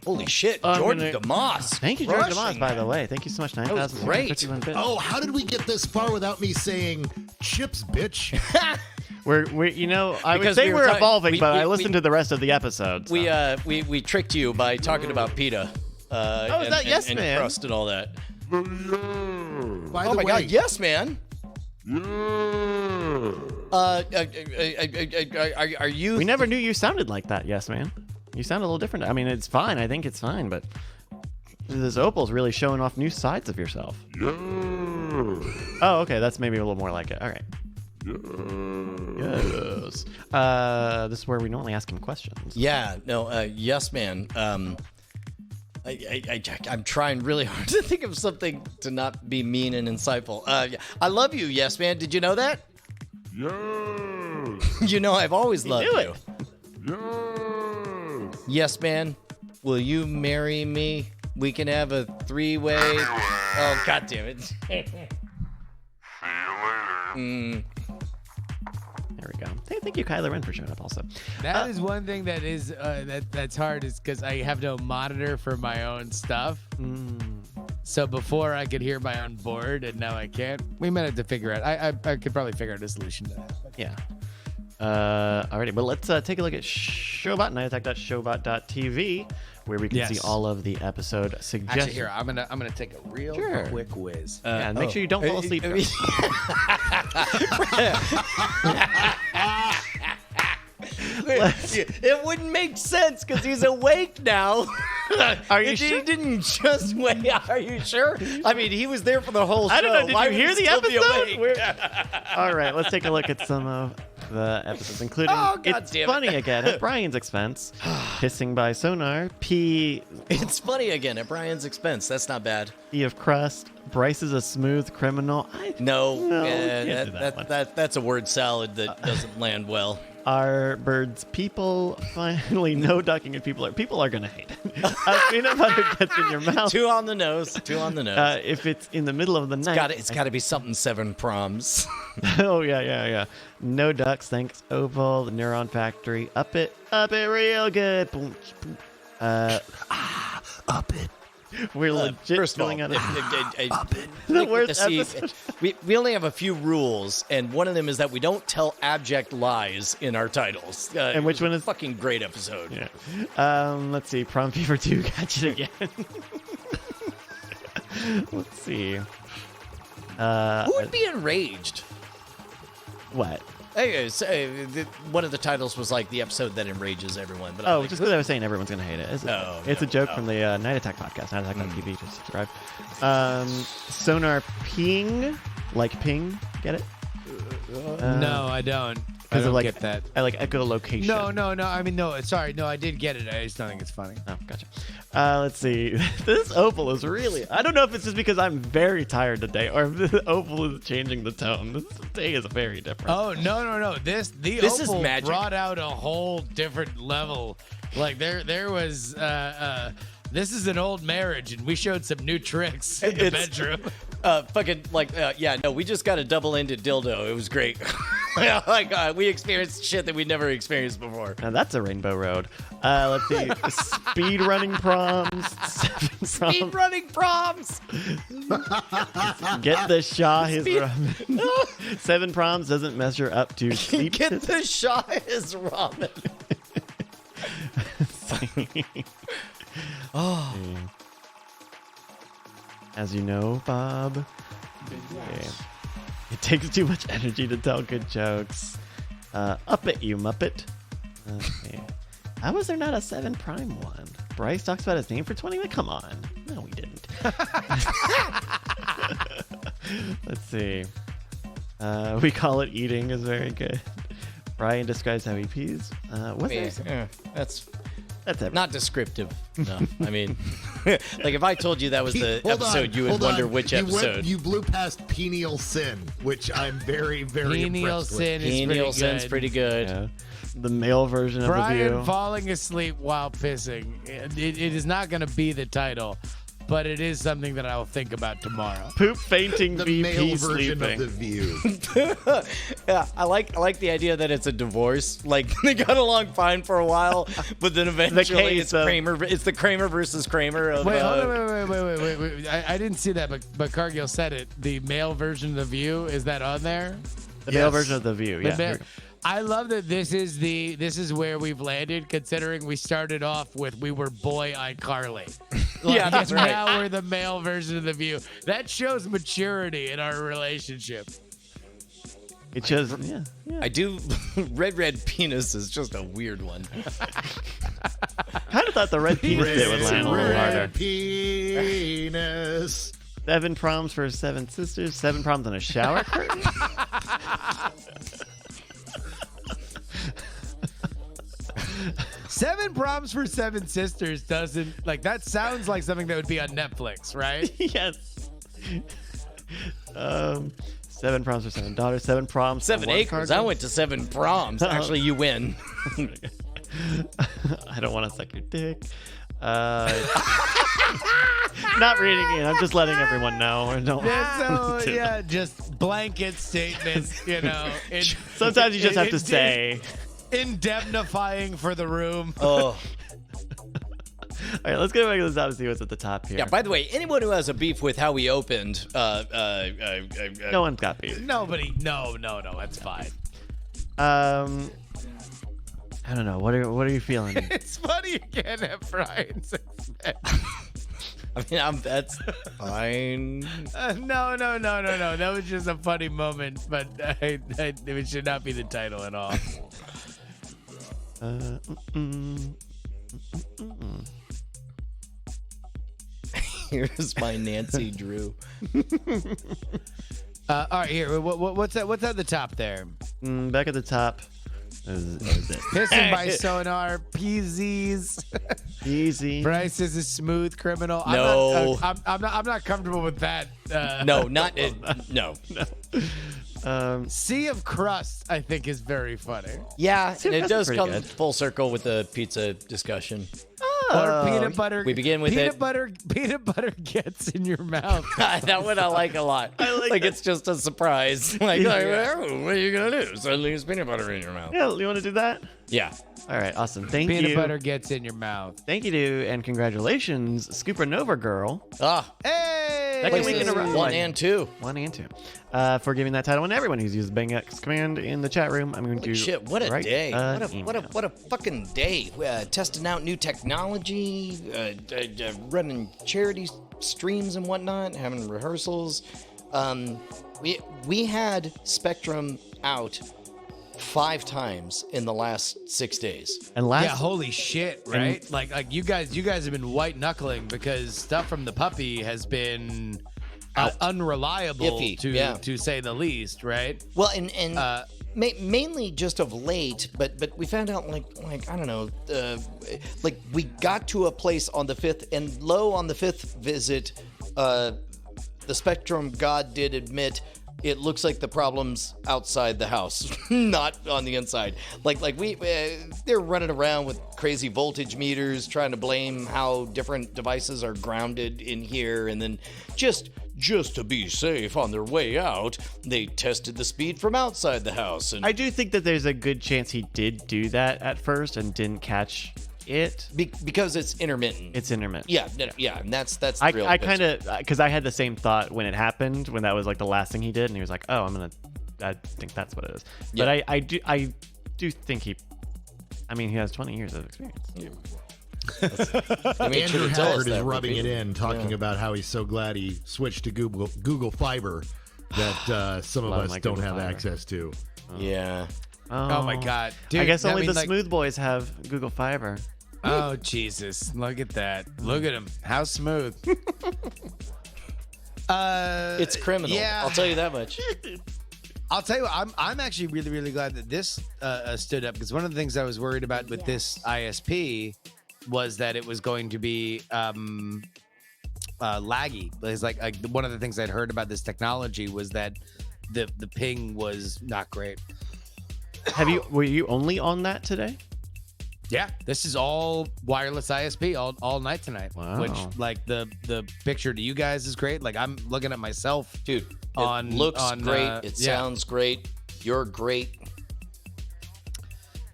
Holy shit, Jordan DeMoss. Thank you, Jordan DeMoss, by the way. Thank you so much. 9,051 bits. Oh, how did we get this far without me saying chips, bitch? We're you know, I would Because say we were we're talking- evolving, we- but we- I listened to the rest of the episodes. We tricked you by talking about PETA. Is that Yes and Man? crust and all that. By Oh the my way, god, yes, man. Are you? We never knew you sounded like that, Yes Man. You sound a little different. I mean, it's fine. I think it's fine, but this Opal's really showing off new sides of yourself. Oh, okay. That's maybe a little more like it. All right. Yes. This is where we normally ask him questions. Yeah. No. Yes, man. I'm trying really hard to think of something to not be mean and insightful. I love you, yes, man. Did you know that? yes, You know I've always loved knew you. it. yes. Yes, man. Will you marry me? We can have a three-way. Oh, god damn it. There we go. Thank you, Kyler Ren, for showing up also. That is one thing that is that's hard is because I have no monitor for my own stuff. So before I could hear my own board, and now I can't. We might have to figure out. I could probably figure out a solution to that. Yeah. Alrighty, but let's take a look at Showbot, nightattack.showbot.tv, where we can see all of the episode suggestions. Actually, here I'm gonna take a real quick whiz. And make sure you don't fall asleep. It wouldn't make sense because he's awake now. Are you He sure? didn't just wait. Are you sure? I mean, he was there for the whole show. I don't know. Did Why you would hear he the still be episode? awake? All right, let's take a look at some of the episodes, including Oh, God It's damn it. Funny Again at Brian's expense, Pissing by Sonar, P It's funny again at Brian's expense. That's not bad. E of Crust, Bryce is a Smooth Criminal, No, No, can't do that one. that's a word salad that doesn't land well. Our Birds People, finally no ducking and people are going to hate it. Peanut butter gets in your mouth. Two on the nose. If it's in the middle of the night. It's got to be something 7 proms. Oh, yeah. No ducks, thanks, Opal, the Neuron Factory. Up it real good. Boom, boom. Up it. We're legit First of all, filling out the the worst episode. we only have a few rules, and one of them is that we don't tell abject lies in our titles. And which one is- fucking great episode? Yeah. Let's see. Prom Fever 2, catch it again. Let's see. Who would be enraged? What? One of the titles was like the episode that enrages everyone. But Oh, just because I was saying everyone's going to hate it. It's a joke from the Night Attack podcast, nightattack.tv. Just subscribe. Sonar Ping, like ping, get it? No, I don't. I Because don't of like get that. I like echolocation. No. I mean, no. Sorry, no. I did get it. I just don't think it's funny. Oh, gotcha. Let's see. This Opal is really... I don't know if it's just because I'm very tired today or if the Opal is changing the tone. This day is very different. Oh no. This is Opal magic. brought out a whole different level. Like there was. This is an old marriage, and we showed some new tricks in the bedroom. We just got a double-ended dildo. It was great. We experienced shit that we'd never experienced before. Now that's a rainbow road. Let's see. Speed running proms. 7 proms. Running proms. Get the Shah his ramen. 7 proms doesn't measure up to sleep. Get the Shah his ramen. Oh. As you know, Bob, it takes too much energy to tell good jokes. Up it, you Muppet. Okay. How was there not a 7 prime one? Bryce talks about his name for 20 minutes? Come on. No, we didn't. Let's see. We call it eating is very good. Brian describes how he pees. That's it. not descriptive. No, I mean, like if I told you that was the episode, you would wonder which episode. You blew past Penial Sin, which I'm very, very Penial impressed Sin with. is Penial Sin's pretty good. Yeah. The male version Brian of the view. falling asleep while pissing. It is not going to be the title, but it is something that I will think about tomorrow. Poop fainting The VP male version sleeping. of The View. Yeah, I like the idea that it's a divorce. Like they got along fine for a while, but then eventually case it's of- Kramer. It's the Kramer versus Kramer of. Wait, hold on, wait. I didn't see that, but Cargill said it. The male version of The View, is that on there? The male Yes. version of The View. The Yeah. ma- here we go. I love that this is where we've landed, considering we started off with we were boy iCarly. Yeah, that's right. Now we're the male version of The View. That shows maturity in our relationship. It shows. Yeah. I do. Red penis is just a weird one. Kind of thought the red penis bit would land a little harder. Red penis. 7 proms for 7 sisters. 7 proms on a shower curtain. 7 Proms for 7 Sisters doesn't like that sounds like something that would be on Netflix, right? Yes. 7 proms for 7 daughters. 7 proms. for 7 one acres. cargo. I went to 7 proms. Actually, you win. I don't want to suck your dick. Not reading it. I'm just letting everyone know. I don't want to. Yeah, just blanket statements, Sometimes you just have to say. indemnifying for the room. Oh. All right, let's get back to the top and see what's at the top here. Yeah, by the way, anyone who has a beef with how we opened, No one's got beef. Nobody, no, that's fine. I don't know. What are you feeling? It's funny you can't have Brian's expense. I mean, that's fine. No. That was just a funny moment, but it should not be the title at all. Here's my Nancy Drew. All right, here. What's at the top there? Back at the top. Is it? Pissing by sonar, PZs. Easy. Bryce is a smooth criminal. No. I'm not comfortable with that. No, not it. No. Sea of Crust, I think, is very funny. Yeah, and it that's does pretty come good. full circle with the pizza discussion. Or peanut butter. We begin with peanut it. Peanut butter gets in your mouth. That one I like a lot. I like like that. it's just a surprise. Like, oh, what are you gonna do? Suddenly there's peanut butter in your mouth. Yeah, you want to do that? Yeah. All right, awesome. Thank Peanut you. butter gets in your mouth. Thank you to and congratulations, Scooper Girl. Ah. Hey! Second week in a row. Places 1 and 2. 1 and 2. For giving that title, and everyone who's used Bang X command in the chat room. I'm going to Shit, what a write day. an What a email. fucking day. Testing out new technology, running charity streams and whatnot, having rehearsals. We had Spectrum out 5 times in the last 6 days. And last Yeah, holy shit, right? Like you guys have been white knuckling because stuff from the puppy has been unreliable Iffy, to say the least, right? Well, and mainly just of late, but we found out like I don't know, like we got to a place on the 5th, and on the 5th visit, the Spectrum God did admit it looks like the problem's outside the house, not on the inside. Like they're running around with crazy voltage meters, trying to blame how different devices are grounded in here, and then just to be safe on their way out, they tested the speed from outside the house. And I do think that there's a good chance he did do that at first and didn't catch it. because it's intermittent. It's intermittent. Yeah, and that's the real. I kind of, because I had the same thought when it happened, when that was like the last thing he did, and he was like, "Oh, I think that's what it is." Yeah. But I do think he has 20 years of experience. I mean, Andrew should tell us Howard is that, rubbing Ruby. it in, talking about how he's so glad he switched to Google Fiber that some of Love us my don't Google have Fiber. access to. Yeah. Oh my god. Dude, I guess that only means, the like- smooth boys have Google Fiber. Oh Jesus! Look at that! Look at him! How smooth! It's criminal. yeah. I'll tell you that much. I'll tell you what, I'm actually really glad that this stood up, because one of the things I was worried about with this ISP was that it was going to be laggy. It's like one of the things I'd heard about this technology was that the ping was not great. Were you only on that today? Yeah, this is all wireless ISP all night tonight. Wow. Which, like, the picture to you guys is great. Like, I'm looking at myself. Dude, on it looks on, great. yeah. It sounds great. You're great.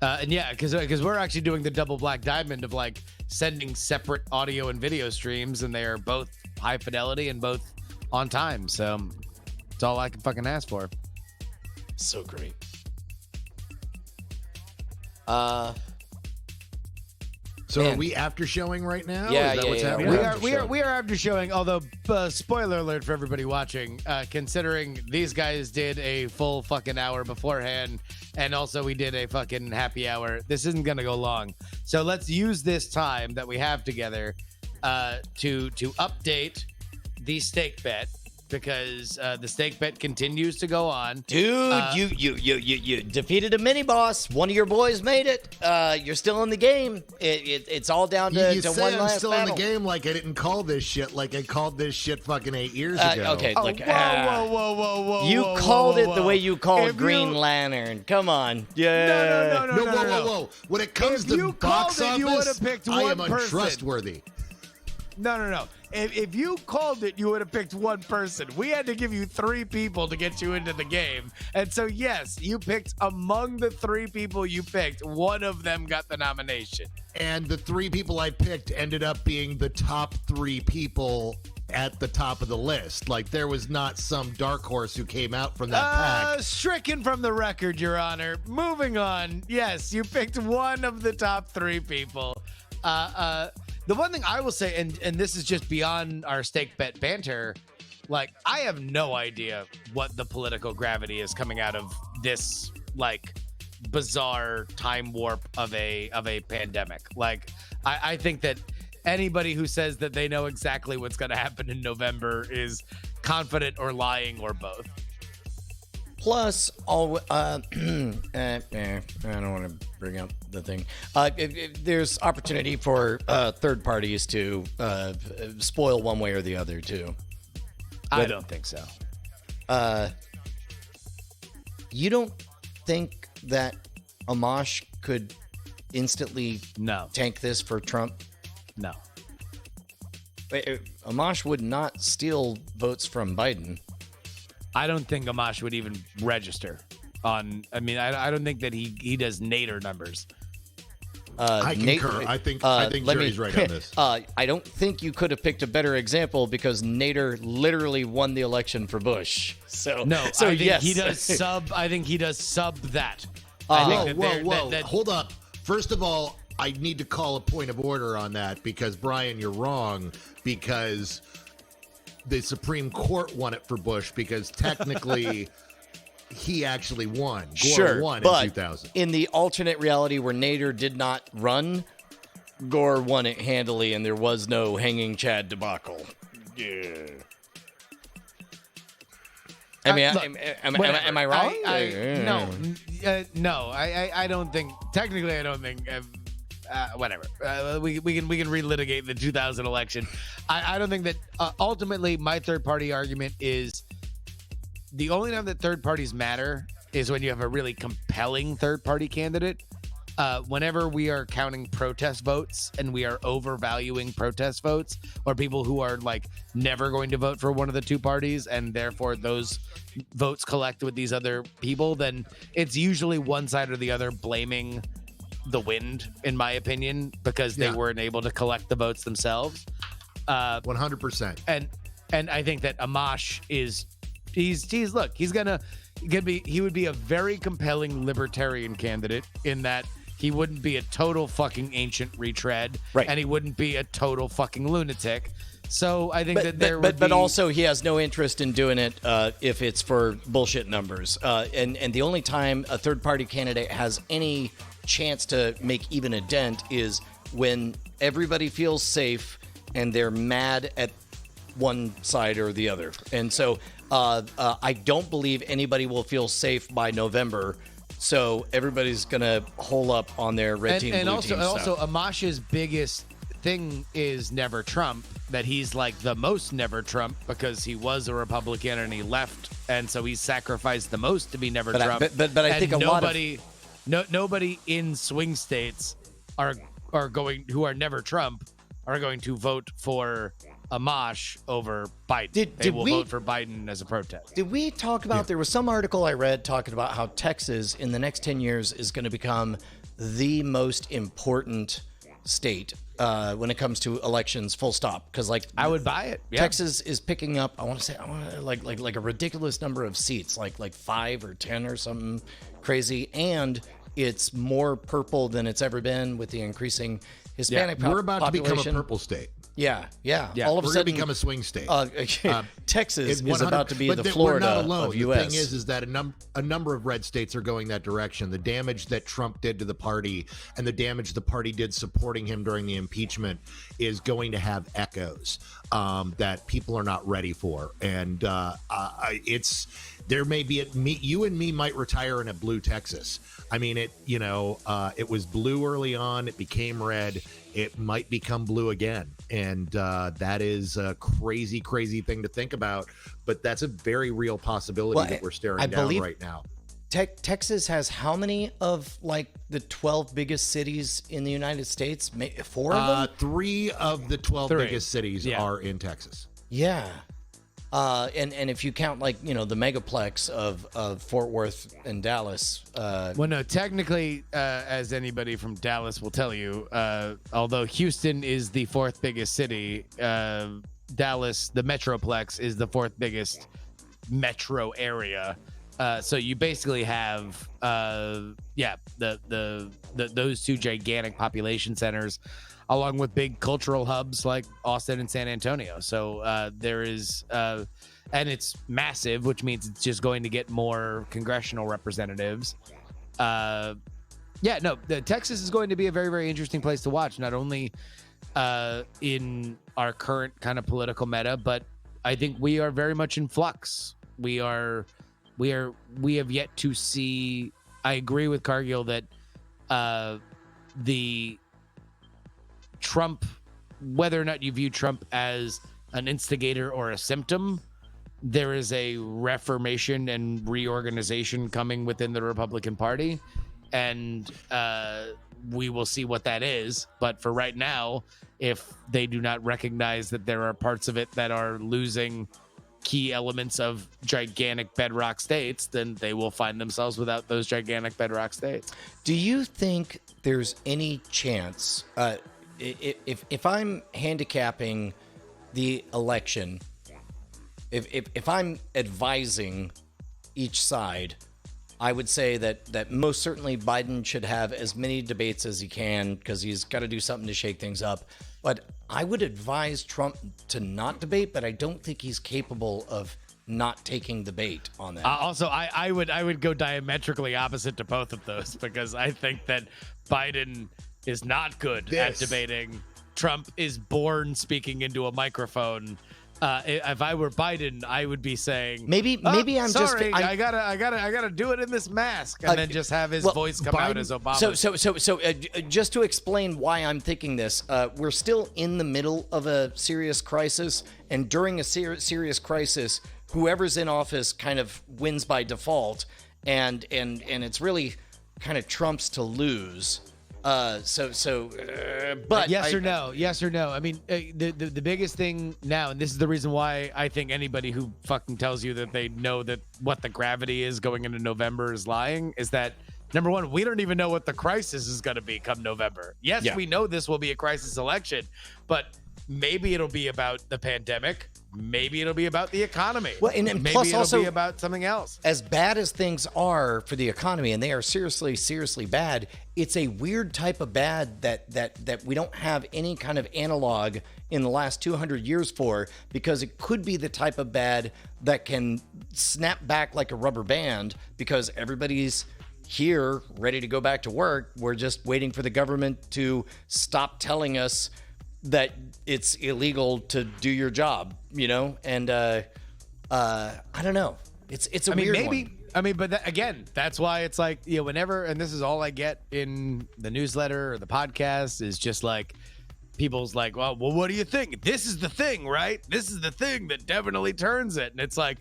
And yeah, because we're actually doing the double black diamond of like sending separate audio and video streams, and they are both high fidelity and both on time. So it's all I can fucking ask for. So great. So Man. are we after showing right now? Yeah, Is that yeah, what's yeah. happening? We are after showing. Although spoiler alert for everybody watching, considering these guys did a full fucking hour beforehand, and also we did a fucking happy hour. This isn't gonna go long, so let's use this time that we have together to update the stake bet, because the stake bet continues to go on. Dude, you defeated a mini boss. One of your boys made it. You're still in the game. It's all down to, You to say one I'm last still battle. in the game like I didn't call this shit like I called this shit fucking 8 years ago. Okay, Oh, look. whoa! You whoa, called whoa, it the whoa. way you called If Green you- Lantern. Come on. Yeah. No, whoa. When it comes If to you box called it, you office, would've picked I am one person. untrustworthy. No. If you called it, you would have picked one person. We had to give you 3 people to get you into the game. And so, yes, you picked among the 3 people you picked, one of them got the nomination. And the 3 people I picked ended up being the top 3 people at the top of the list. Like, there was not some dark horse who came out from that pack. Stricken from the record, Your Honor. Moving on. Yes, you picked one of the top 3 people. The one thing I will say, and this is just beyond our stake bet banter, like, I have no idea what the political gravity is coming out of this, like, bizarre time warp of a pandemic. Like, I think that anybody who says that they know exactly what's going to happen in November is confident or lying or both. Plus, I don't want to bring up the thing. There's opportunity for third parties to spoil one way or the other too. I don't think so. You don't think that Amash could instantly No. tank this for Trump? No. Amash would not steal votes from Biden. I don't think Amash would even register on. I mean, I don't think that he does Nader numbers. I concur. I think Jerry's right on this. I don't think you could have picked a better example because Nader literally won the election for Bush. So No, so I think yes, he does sub. I think he does sub that. Whoa. Hold up. First of all, I need to call a point of order on that because, Brian, you're wrong because the Supreme Court won it for Bush because technically he actually won. Gore won but in 2000. in the alternate reality where Nader did not run, Gore won it handily, and there was no hanging Chad debacle. Yeah. I mean, Look, am I wrong? No. I don't think. Technically, I don't think. Whatever. We can relitigate the 2000 election. I don't think that. Ultimately, my third party argument is the only time that third parties matter is when you have a really compelling third party candidate. Whenever we are counting protest votes and we are overvaluing protest votes, or people who are like never going to vote for one of the two parties and therefore those votes collect with these other people, then it's usually one side or the other blaming the wind, in my opinion, because they weren't able to collect the votes themselves. 100%. And I think that Amash he would be a very compelling libertarian candidate in that he wouldn't be a total fucking ancient retread, right? And he wouldn't be a total fucking lunatic. So I think but also he has no interest in doing it if it's for bullshit numbers. And the only time a third party candidate has any chance to make even a dent is when everybody feels safe and they're mad at one side or the other. And so I don't believe anybody will feel safe by November. So everybody's gonna hole up on their red team, and blue also team stuff. also Amash's biggest thing is never Trump. That he's like the most never Trump because he was a Republican and he left, and so he sacrificed the most to be never Trump. But I think a lot of nobody in swing states who are never Trump are going to vote for Amash over Biden. They will vote for Biden as a protest. Did we talk about, there was some article I read talking about how Texas in the next 10 years is going to become the most important state when it comes to elections, full stop. Because I would buy it. Yeah. Texas is picking up, I want to say like a ridiculous number of seats, like 5 or 10 or something crazy. And it's more purple than it's ever been with the increasing Hispanic population. We're about to become a purple state. Yeah. All of a We're sudden, going to become a swing state. Texas is about to be the Florida we're not alone. of U.S. The thing is that a number of red states are going that direction. The damage that Trump did to the party and the damage the party did supporting him during the impeachment is going to have echoes that people are not ready for. And there may be you and me might retire in a blue Texas. I mean, it was blue early on. It became red. It might become blue again. And that is a crazy, crazy thing to think about. But that's a very real possibility that we're staring down right now. Texas has how many of the 12 biggest cities in the United States? 4 of them? 3 of the 12 biggest cities are in Texas. Yeah. And if you count the megaplex of Fort Worth and Dallas. Well, no, technically, as anybody from Dallas will tell you, although Houston is the 4th biggest city, Dallas, the metroplex, is the 4th biggest metro area. So you basically have, those 2 gigantic population centers, along with big cultural hubs like Austin and San Antonio. So there is, and it's massive, which means it's just going to get more congressional representatives. Texas is going to be a very, very interesting place to watch, not only in our current kind of political meta, but I think we are very much in flux. We have yet to see. I agree with Cargill that the Trump, whether or not you view Trump as an instigator or a symptom, there is a reformation and reorganization coming within the Republican Party, and we will see what that is. But for right now, if they do not recognize that there are parts of it that are losing key elements of gigantic bedrock states, then they will find themselves without those gigantic bedrock states. Do you think there's any chance, if I'm handicapping the election, if I'm advising each side, I would say that most certainly Biden should have as many debates as he can, because he's got to do something to shake things up. But I would advise Trump to not debate, but I don't think he's capable of not taking the bait on that. Also, I would go diametrically opposite to both of those, because I think that Biden is not good at debating. Trump is born speaking into a microphone. If I were Biden, I would be saying, maybe I'm sorry, just I gotta do it in this mask, and then just have his voice come out as Obama. So just to explain why I'm thinking this, we're still in the middle of a serious crisis, and during a serious crisis, whoever's in office kind of wins by default, and it's really kind of Trump's to lose. But yes or no? I mean, the biggest thing now, and this is the reason why I think anybody who fucking tells you that they know that what the gravity is going into November is lying, is that, number one, we don't even know what the crisis is going to be come November. Yes, we know this will be a crisis election, but maybe it'll be about the pandemic. Maybe it'll be about the economy. Well, and maybe plus it'll also be about something else. As bad as things are for the economy, and they are seriously, seriously bad, it's a weird type of bad that we don't have any kind of analog in the last 200 years for, because it could be the type of bad that can snap back like a rubber band because everybody's here ready to go back to work. We're just waiting for the government to stop telling us that it's illegal to do your job, and I don't know. It's a weird one. But again, that's why it's like, whenever, and this is all I get in the newsletter or the podcast, is just like, people's like, well, what do you think? This is the thing, right? This is the thing that definitely turns it. And it's like,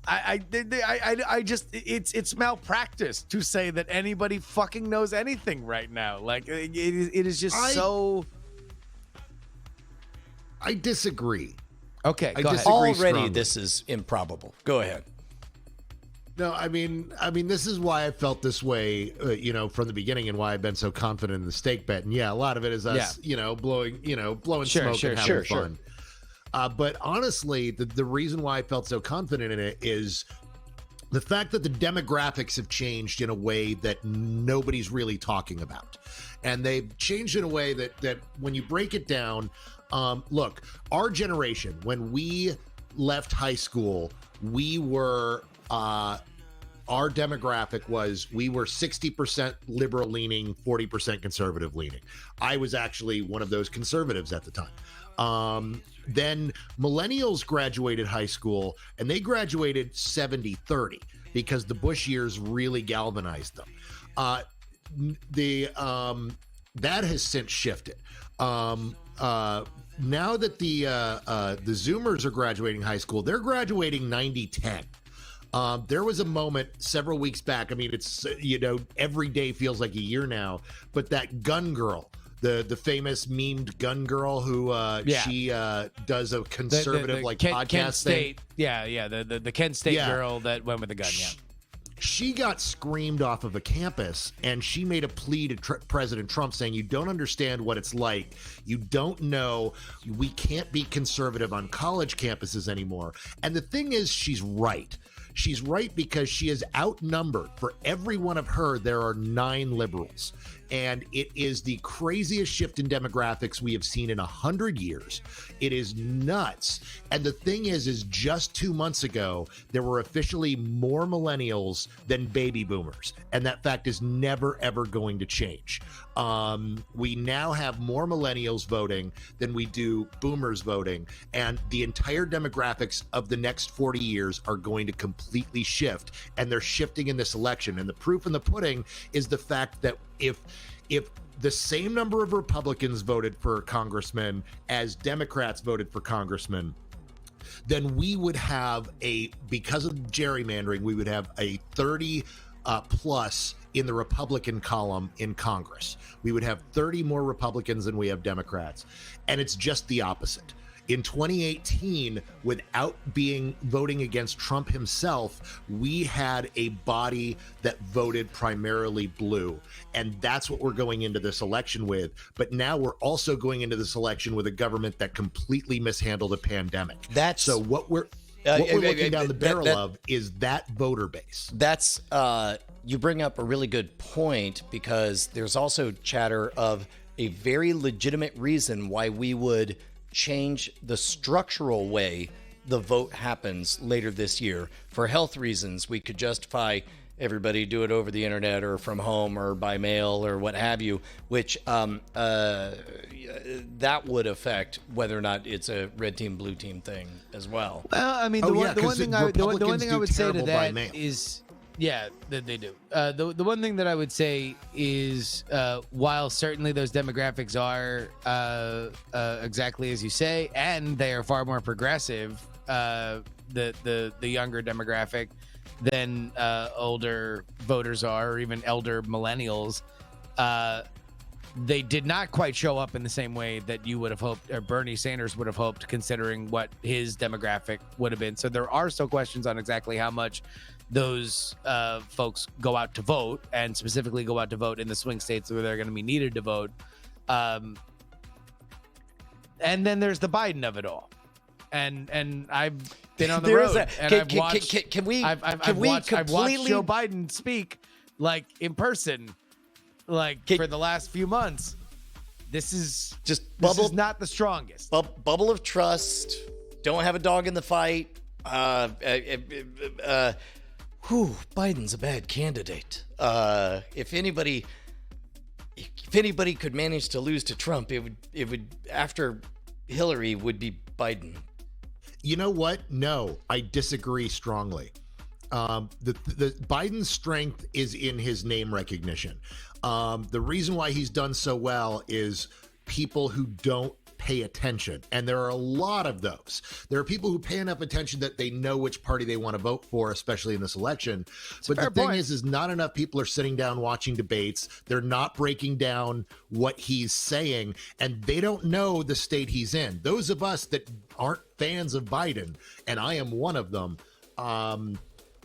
I just it's malpractice to say that anybody fucking knows anything right now. Like it is just so. I disagree. Okay, go ahead. Already, strongly. this is improbable. Go ahead. No, I mean, this is why I felt this way, from the beginning, and why I've been so confident in the stake bet. And yeah, a lot of it is us, blowing smoke and having fun. But honestly, the reason why I felt so confident in it is the fact that the demographics have changed in a way that nobody's really talking about. And they've changed in a way that when you break it down, look, our generation, when we left high school, we were, our demographic was, we were 60% liberal leaning, 40% conservative leaning. I was actually one of those conservatives at the time. Then millennials graduated high school, and they graduated 70-30 because the Bush years really galvanized them. That has since shifted. Now that the Zoomers are graduating high school, they're graduating 90-10. There was a moment several weeks back. I mean, it's, every day feels like a year now, but that gun girl, the famous memed gun girl who she does a conservative podcast Kent State, thing. The Kent State girl that went with the gun. She got screamed off of a campus, and she made a plea to President Trump saying, you don't understand what it's like. You don't know. We can't be conservative on college campuses anymore. And the thing is, she's right. She's right because she is outnumbered. For every one of her, there are 9 liberals. And it is the craziest shift in demographics we have seen in 100 years. It is nuts. And the thing is just 2 months ago, there were officially more millennials than baby boomers. And that fact is never, ever going to change. We now have more millennials voting than we do boomers voting. And the entire demographics of the next 40 years are going to completely shift. And they're shifting in this election. And the proof in the pudding is the fact that if the same number of Republicans voted for congressmen as Democrats voted for congressmen, then we would have because of gerrymandering, we would have a 30 plus in the Republican column in Congress. We would have 30 more Republicans than we have Democrats. And it's just the opposite. In 2018, without voting against Trump himself, we had a body that voted primarily blue. And that's what we're going into this election with. But now we're also going into this election with a government that completely mishandled a pandemic. So what we're looking down the barrel of is that voter base. That's you bring up a really good point, because there's also chatter of a very legitimate reason why we would change the structural way the vote happens later this year. For health reasons, we could justify everybody do it over the internet or from home or by mail or what have you, which that would affect whether or not it's a red team, blue team thing as well. Well, I mean, the one thing I would say to that is, that they do. The one thing that I would say is, while certainly those demographics are exactly as you say, and they are far more progressive, the younger demographic than older voters are, or even elder millennials, they did not quite show up in the same way that you would have hoped, or Bernie Sanders would have hoped, considering what his demographic would have been. So there are still questions on exactly how much those folks go out to vote, and specifically go out to vote in the swing states where they're going to be needed to vote. And then there's the Biden of it all. And I've been on the road, and I've watched Joe Biden speak, like, in person, like, for the last few months. This is not the strongest. Bubble of trust. Don't have a dog in the fight. Biden's a bad candidate. If anybody could manage to lose to Trump, it would after Hillary would be Biden. You know what? No, I disagree strongly. The Biden's strength is in his name recognition. The reason why he's done so well is people who don't pay attention. And there are a lot of those. There are people who pay enough attention that they know which party they want to vote for, especially in this election. But the thing is not enough people are sitting down watching debates. They're not breaking down what he's saying, and they don't know the state he's in. Those of us that aren't fans of Biden, and I am one of them,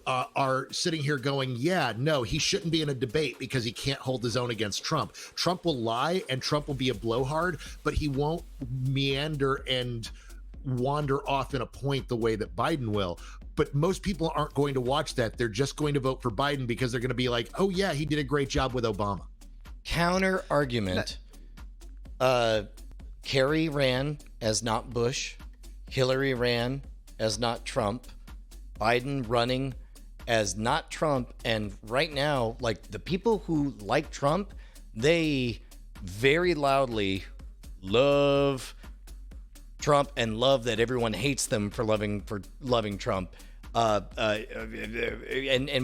are sitting here going, yeah, no, he shouldn't be in a debate because he can't hold his own against Trump. Trump will lie and Trump will be a blowhard, but he won't meander and wander off in a point the way that Biden will. But most people aren't going to watch that. They're just going to vote for Biden because they're going to be like, oh yeah, he did a great job with Obama. Counter argument. Kerry ran as not Bush. Hillary ran as not Trump. Biden running as not Trump. And right now, like, the people who like Trump, they very loudly love Trump and love that everyone hates them for loving Trump. And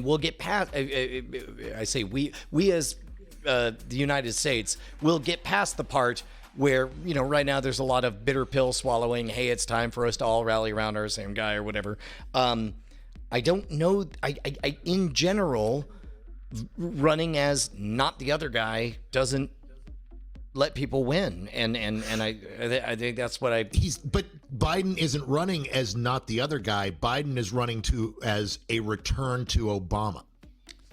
we'll get past. I say we as the United States will get past the part where, you know, right now there's a lot of bitter pill swallowing. Hey, it's time for us to all rally around our same guy or whatever. I don't know. I in general, running as not the other guy doesn't let people win, and I think that's what But Biden isn't running as not the other guy. Biden is running as a return to Obama.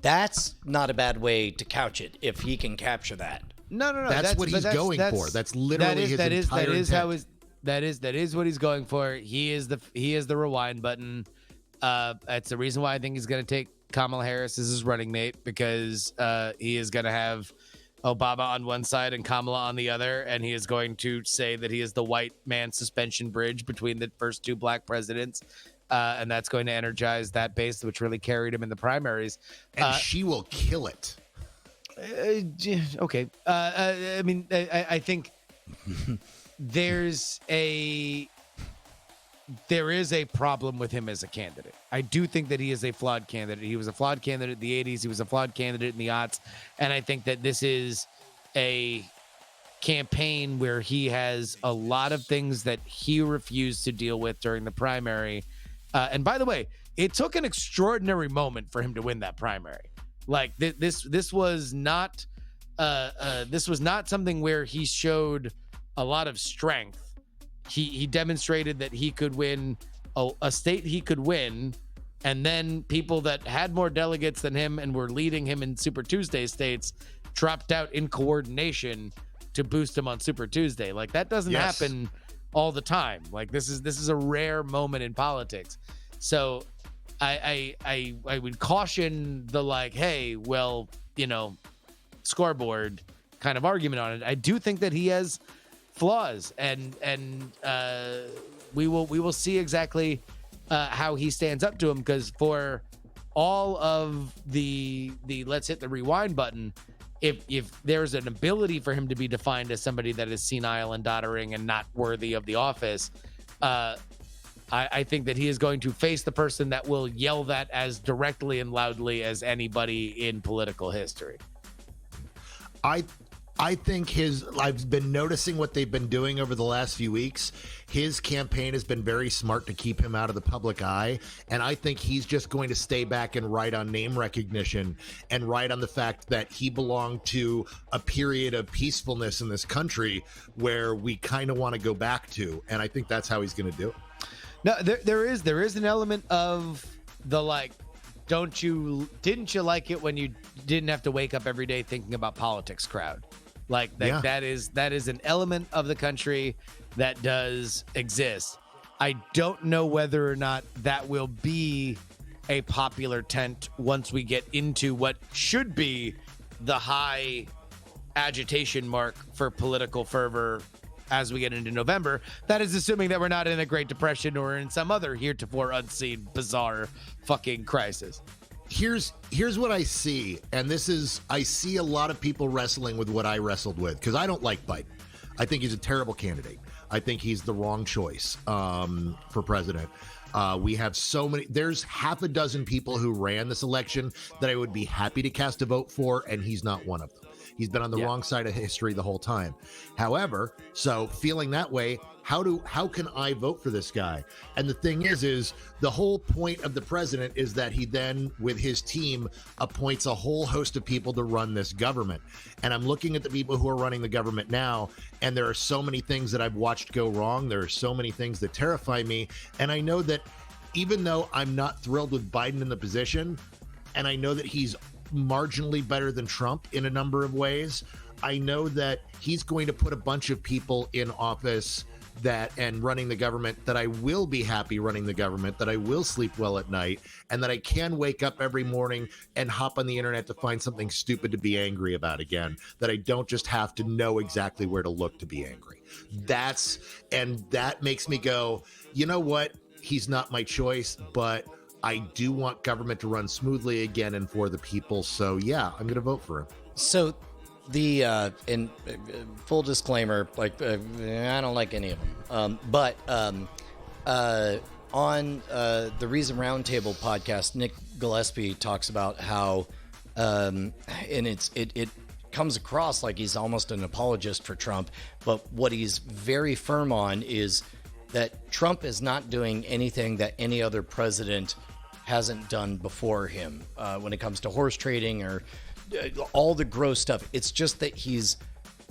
That's not a bad way to couch it if he can capture that. No. That's what he's going for. That's literally his entire intent. That is what he's going for. He is the rewind button. That's the reason why I think he's going to take Kamala Harris as his running mate, because he is going to have Obama on one side and Kamala on the other, and he is going to say that he is the white man suspension bridge between the first two black presidents, and that's going to energize that base, which really carried him in the primaries. And she will kill it. Okay. I mean, I think there is a problem with him as a candidate. I do think that he is a flawed candidate. He was a flawed candidate in the 80s. He was a flawed candidate in the aughts. And I think that this is a campaign where he has a lot of things that he refused to deal with during the primary. And by the way, it took an extraordinary moment for him to win that primary. Like this was not something where he showed a lot of strength. He demonstrated that he could win a state he could win, and then people that had more delegates than him and were leading him in Super Tuesday states dropped out in coordination to boost him on Super Tuesday. Like, that doesn't happen all the time. Like, this is a rare moment in politics. So I would caution the, like, hey, well, you know, scoreboard kind of argument on it. I do think that he has flaws, and we will see exactly how he stands up to him, because for all of the let's hit the rewind button, if there's an ability for him to be defined as somebody that is senile and doddering and not worthy of the office, I think that he is going to face the person that will yell that as directly and loudly as anybody in political history. I think I've been noticing what they've been doing over the last few weeks. His campaign has been very smart to keep him out of the public eye. And I think he's just going to stay back and ride on name recognition and ride on the fact that he belonged to a period of peacefulness in this country where we kind of want to go back to. And I think that's how he's going to do it. No, there is an element of the, like, didn't you like it when you didn't have to wake up every day thinking about politics crowd? Like that is an element of the country that does exist. I don't know whether or not that will be a popular tent once we get into what should be the high agitation mark for political fervor as we get into November. That is assuming that we're not in a Great Depression or in some other heretofore unseen bizarre fucking crisis. Here's what I see, and I see a lot of people wrestling with what I wrestled with, because I don't like Biden. I think he's a terrible candidate. I think he's the wrong choice for president. We have there's half a dozen people who ran this election that I would be happy to cast a vote for, and he's not one of them. He's been on the wrong side of history the whole time. However, so feeling that way, how can I vote for this guy? And the thing is the whole point of the president is that he then, with his team, appoints a whole host of people to run this government. And I'm looking at the people who are running the government now, and there are so many things that I've watched go wrong. There are so many things that terrify me. And I know that even though I'm not thrilled with Biden in the position, and I know that he's marginally better than Trump in a number of ways, I know that he's going to put a bunch of people in office and running the government that I will be happy running the government, that I will sleep well at night, and that I can wake up every morning and hop on the internet to find something stupid to be angry about again, that I don't just have to know exactly where to look to be angry. That makes me go, you know what? He's not my choice, but I do want government to run smoothly again and for the people. So yeah, I'm going to vote for him. So in full disclaimer, I don't like any of them. But on the Reason Roundtable podcast, Nick Gillespie talks about how, and it comes across like he's almost an apologist for Trump, but what he's very firm on is that Trump is not doing anything that any other president hasn't done before him when it comes to horse trading or all the gross stuff. It's just that he's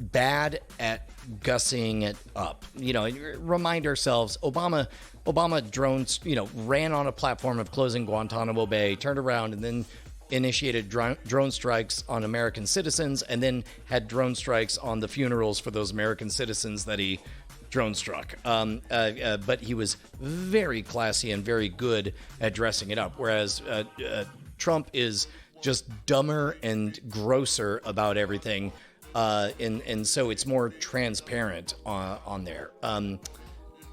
bad at gussying it up. Remind ourselves, Obama drones, ran on a platform of closing Guantanamo Bay, turned around and then initiated drone strikes on American citizens, and then had drone strikes on the funerals for those American citizens that he drone struck. But he was very classy and very good at dressing it up, whereas Trump is just dumber and grosser about everything, and so it's more transparent on there.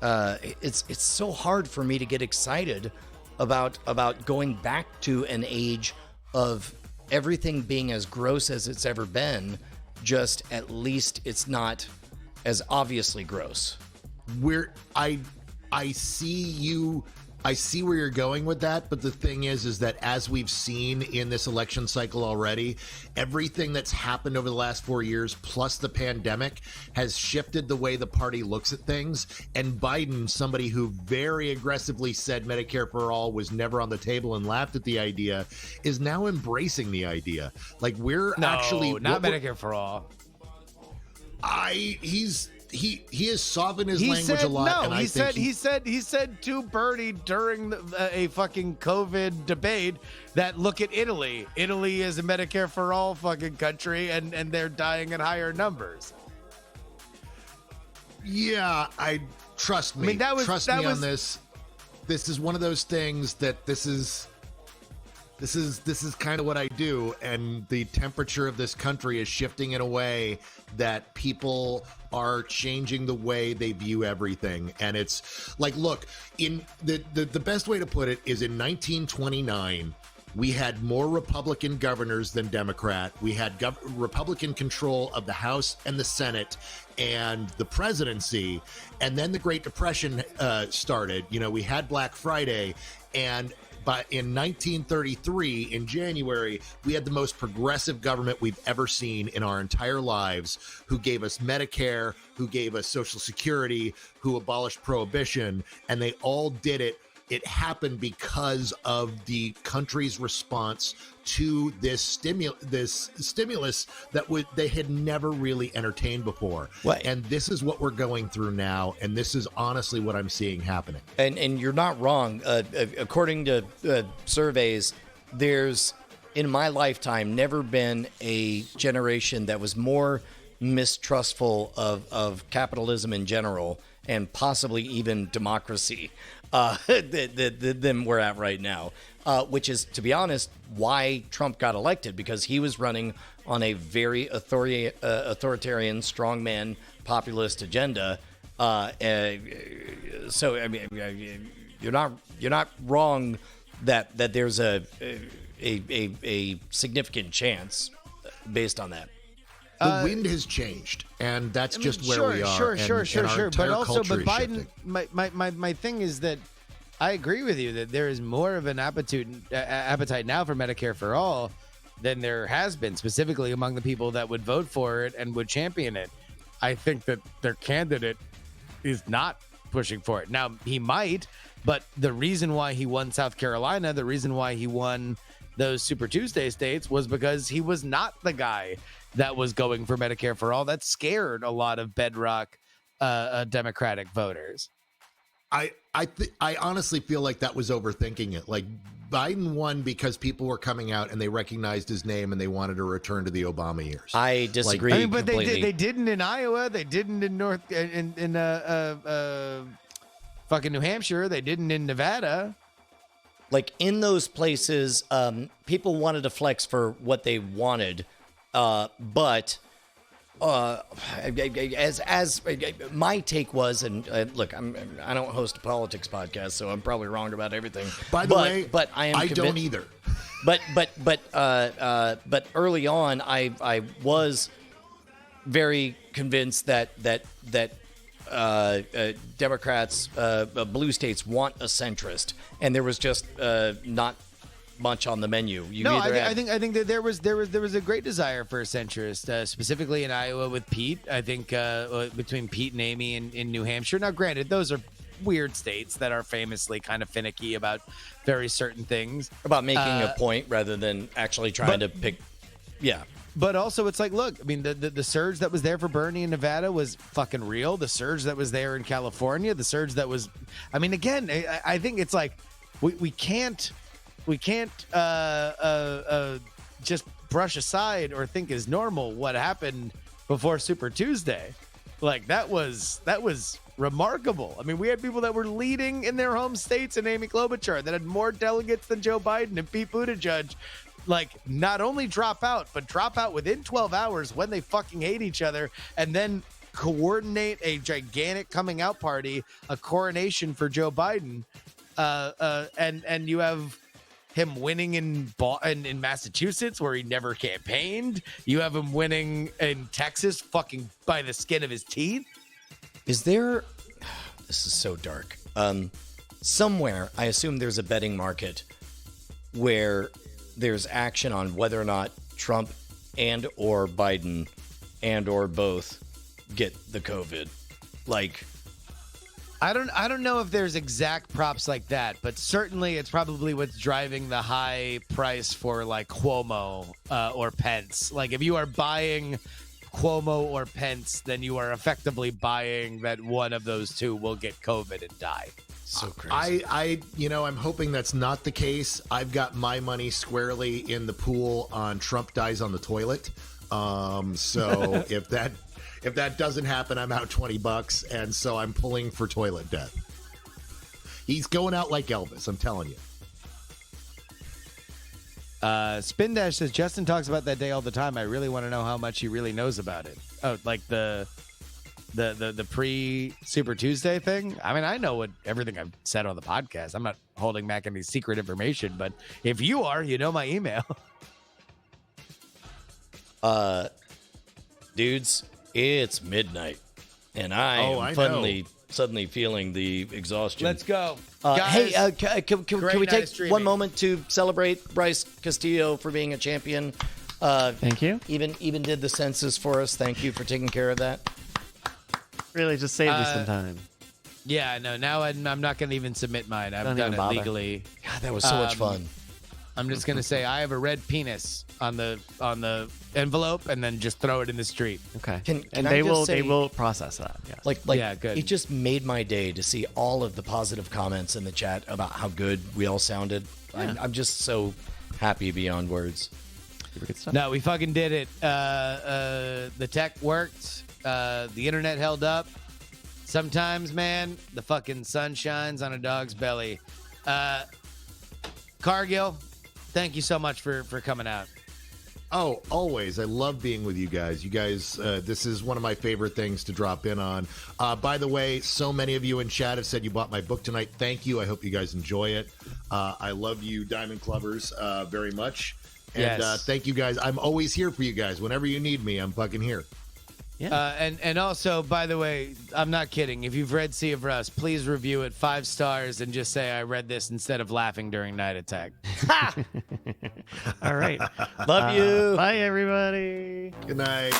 It's so hard for me to get excited about going back to an age of everything being as gross as it's ever been. Just at least it's not as obviously gross. I see where you're going with that, but the thing is that as we've seen in this election cycle already, everything that's happened over the last 4 years, plus the pandemic, has shifted the way the party looks at things. And Biden, somebody who very aggressively said Medicare for all was never on the table and laughed at the idea, is now embracing the idea. Like Medicare for all. He has softened his language a lot. No, he said to Bernie during a fucking COVID debate that look at Italy. Italy is a Medicare for all fucking country, and they're dying in higher numbers. Yeah, trust me. Trust me on this. This is one of those things that this is kind of what I do, and the temperature of this country is shifting in a way that people are changing the way they view everything. And it's like, look, in the best way to put it is in 1929, we had more Republican governors than Democrat. We had Republican control of the House and the Senate and the presidency. And then the Great Depression started. We had Black Friday, but in 1933, in January, we had the most progressive government we've ever seen in our entire lives, who gave us Medicare, who gave us Social Security, who abolished prohibition, and they all did it. It happened because of the country's response to this stimulus that they had never really entertained before. Right. And this is what we're going through now, and this is honestly what I'm seeing happening. And you're not wrong. According to surveys, there's, in my lifetime, never been a generation that was more mistrustful of capitalism in general, and possibly even democracy, than we're at right now. Which is, to be honest, why Trump got elected, because he was running on a very authoritarian, strongman, populist agenda. So, I mean, you're not wrong that there's a significant chance based on that. The wind has changed, and that's just where we are. Sure. But Biden, my thing is that I agree with you that there is more of an appetite now for Medicare for all, than there has been, specifically among the people that would vote for it and would champion it. I think that their candidate is not pushing for it. Now, he might, but the reason why he won South Carolina, the reason why he won those Super Tuesday states was because he was not the guy that was going for Medicare for all. That scared a lot of bedrock Democratic voters. I honestly feel like that was overthinking it. Like, Biden won because people were coming out and they recognized his name and they wanted to return to the Obama years. I disagree. But completely. they didn't in Iowa. They didn't in fucking New Hampshire. They didn't in Nevada. Like in those places, people wanted to flex for what they wanted, but as my take was, and look, I don't host a politics podcast, so I'm probably wrong about everything. By the way, but I don't either. But early on, I was very convinced that Democrats, blue states want a centrist, and there was just not much on the menu. I think that there was a great desire for a centrist, specifically in Iowa with Pete. I think between Pete and Amy in New Hampshire. Now, granted, those are weird states that are famously kind of finicky about very certain things, about making a point rather than actually trying to pick. Yeah. But also, it's like, look, I mean, the surge that was there for Bernie in Nevada was fucking real. The surge that was there in California, the surge that was, I mean, again, I think it's like we can't just brush aside or think is normal what happened before Super Tuesday. Like that was remarkable. I mean, we had people that were leading in their home states in Amy Klobuchar that had more delegates than Joe Biden and Pete Buttigieg. Like, not only drop out, but drop out within 12 hours when they fucking hate each other, and then coordinate a gigantic coming out party, a coronation for Joe Biden, and you have him winning in Massachusetts where he never campaigned. You have him winning in Texas, fucking by the skin of his teeth. Is there? This is so dark. Somewhere, I assume there's a betting market where there's action on whether or not Trump and or Biden and or both get the COVID. Like, I don't know if there's exact props like that, but certainly it's probably what's driving the high price for like Cuomo or Pence. Like, if you are buying Cuomo or Pence, then you are effectively buying that one of those two will get COVID and die. So crazy. I'm hoping that's not the case. I've got my money squarely in the pool on Trump dies on the toilet. So if that doesn't happen, I'm out $20, and so I'm pulling for toilet death. He's going out like Elvis, I'm telling you. Spin Dash says Justin talks about that day all the time. I really want to know how much he really knows about it. Oh, like the pre Super Tuesday thing. I mean, I know everything I've said on the podcast. I'm not holding back any secret information, but if you are, you know my email. Dudes, it's midnight, and I am suddenly feeling the exhaustion. Let's go. Guys, hey, can we take one streaming. moment to celebrate Bryce Castillo for being a champion? Thank you. Even did the census for us. Thank you for taking care of that. Really just saved you some time. Yeah, no, now I'm not going to even submit mine. I've Don't done even it bother. legally. God, that was so much fun. I'm just going to say I have a red penis on the envelope and then just throw it in the street. Okay. Can and I they just say- will process that. Yes. Like, Yeah, good. It just made my day to see all of the positive comments in the chat about how good we all sounded. Yeah. I'm just so happy beyond words. Super good stuff. No, we fucking did it. The tech worked. The internet held up. Sometimes, man, the fucking sun shines on a dog's belly. Cargill, thank you so much for coming out. Oh, always. I love being with you guys. You guys, this is one of my favorite things to drop in on. By the way, so many of you in chat have said you bought my book tonight. Thank you. I hope you guys enjoy it. I love you, Diamond Clubbers, very much. And Yes. thank you guys. I'm always here for you guys. Whenever you need me, I'm fucking here. Yeah. And also, by the way, I'm not kidding. If you've read Sea of Rust, please review it 5 stars and just say I read this instead of laughing during Night Attack. All right. Love you. Bye, everybody. Good night.